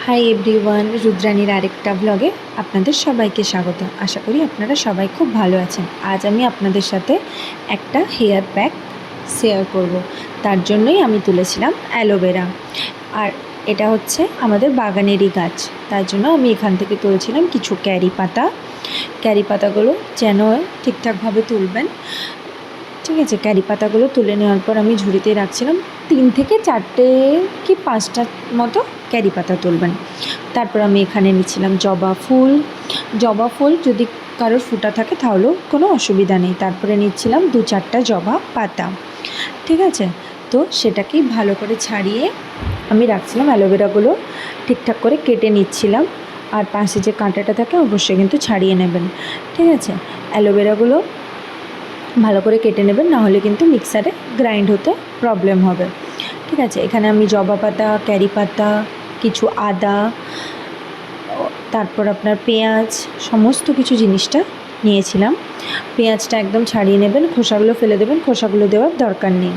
Hi everyone, রুদ্রাণীর আরেকটা ব্লগে আপনাদের সবাইকে স্বাগত। আশা করি আপনারা সবাই খুব ভালো আছেন। আজ আমি আপনাদের সাথে একটা হেয়ার প্যাক শেয়ার করব। তার জন্যই আমি তুলেছিলাম অ্যালোভেরা, আর এটা হচ্ছে আমাদের বাগানেরই গাছ। তার জন্য আমি এখান থেকে তুলেছিলাম কিছু ক্যারি পাতাগুলো যেন ঠিকঠাকভাবে তুলবেন। ঠিক আছে, ক্যারি পাতাগুলো তুলে নেওয়ার পর আমি ঝুড়িতে রাখছিলাম। 3 থেকে 4টে কি 5টা মতো ক্যারি পাতা তুলবেন। তারপর আমি এখানে নিচ্ছিলাম জবা ফুল যদি কারোর ফুটা থাকে তাহলেও কোনো অসুবিধা নেই। তারপরে নিচ্ছিলাম 2-4টা জবা পাতা। ঠিক আছে, তো সেটাকেই ভালো করে ছাড়িয়ে আমি রাখছিলাম। অ্যালোভেরাগুলো ঠিকঠাক করে কেটে নিচ্ছিলাম, আর পাশে যে কাঁটাটা থাকে অবশ্যই কিন্তু ছাড়িয়ে নেবেন। ঠিক আছে, অ্যালোভেরাগুলো ভালো করে কেটে নেবেন, না হলে কিন্তু মিক্সারে গ্রাইন্ড হতে প্রবলেম হবে। ঠিক আছে, এখানে আমি জবা পাতা, ক্যারি পাতা, কিছু আদা, তারপর আপনার পেঁয়াজ, সমস্ত কিছু জিনিসটা নিয়েছিলাম। পেঁয়াজটা একদম ছাড়িয়ে নেবেন, খোসাগুলো ফেলে দেবেন। খোসাগুলো দেওয়ার দরকার নেই,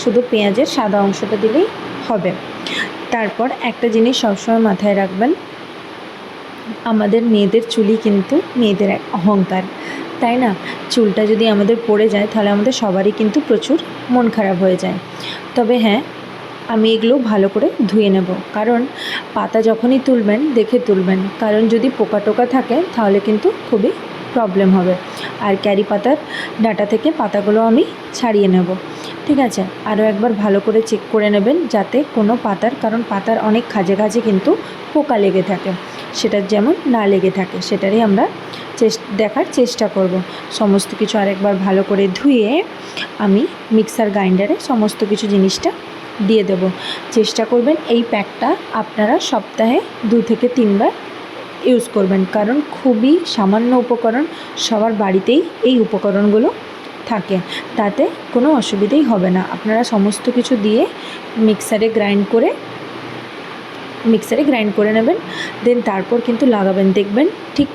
শুধু পেঁয়াজের সাদা অংশটা দিলেই হবে। তারপর একটা জিনিস সবসময় মাথায় রাখবেন, আমাদের মেয়েদের চুলই কিন্তু মেয়েদের এক অহংকার, তাই না? চুলটা যদি আমাদের পড়ে যায় তাহলে আমাদের সবারই কিন্তু প্রচুর মন খারাপ হয়ে যায়। তবে হ্যাঁ, আমি এগুলো ভালো করে ধুয়ে নেব, কারণ পাতা যখনই তুলবেন দেখে তুলবেন, কারণ যদি পোকা টোকা থাকে তাহলে কিন্তু খুবই প্রবলেম হবে। আর ক্যারি পাতার ডাঁটা থেকে পাতাগুলো আমি ছাড়িয়ে নেব। ঠিক আছে, আরও একবার ভালো করে চেক করে নেবেন যাতে কোনো পাতার, কারণ পাতার অনেক খাজে কিন্তু পোকা লেগে থাকে, সেটার যেমন না লেগে থাকে সেটারই আমরা দেখার চেষ্টা করব। সমস্ত কিছু আরেকবার ভালো করে ধুয়ে আমি মিক্সার গ্রাইন্ডারে সমস্ত কিছু জিনিসটা দিয়ে দেব। চেষ্টা করবেন এই প্যাকটা আপনারা সপ্তাহে 2 থেকে 3 বার ইউজ করবেন, কারণ খুবই সামান্য উপকরণ, সবার বাড়িতেই এই উপকরণগুলো থাকে, তাতে কোনো অসুবিধেই হবে না। আপনারা সমস্ত কিছু দিয়ে মিক্সারে গ্রাইন্ড করে নেবেন, দেন তারপর কিন্তু লাগাবেন। দেখবেন ঠিক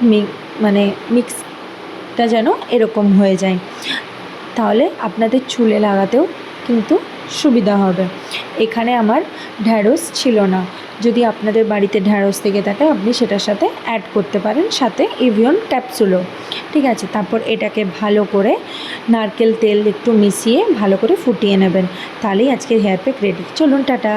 মিক্সটা যেন এরকম হয়ে যায়, তাহলে আপনাদের চুলে লাগাতেও কিন্তু সুবিধা হবে। এখানে আমার ঢ্যাঁড়স ছিল না, যদি আপনাদের বাড়িতে ঢ্যাঁড়স থেকে থাকে আপনি সেটার সাথে অ্যাড করতে পারেন, সাথে এভিয়ন ক্যাপসুলও। ঠিক আছে, তারপর এটাকে ভালো করে নারকেল তেল একটু মিশিয়ে ভালো করে ফুটিয়ে নেবেন, তাহলেই আজকের হেয়ার প্যাক রেডি। চলুন, টাটা।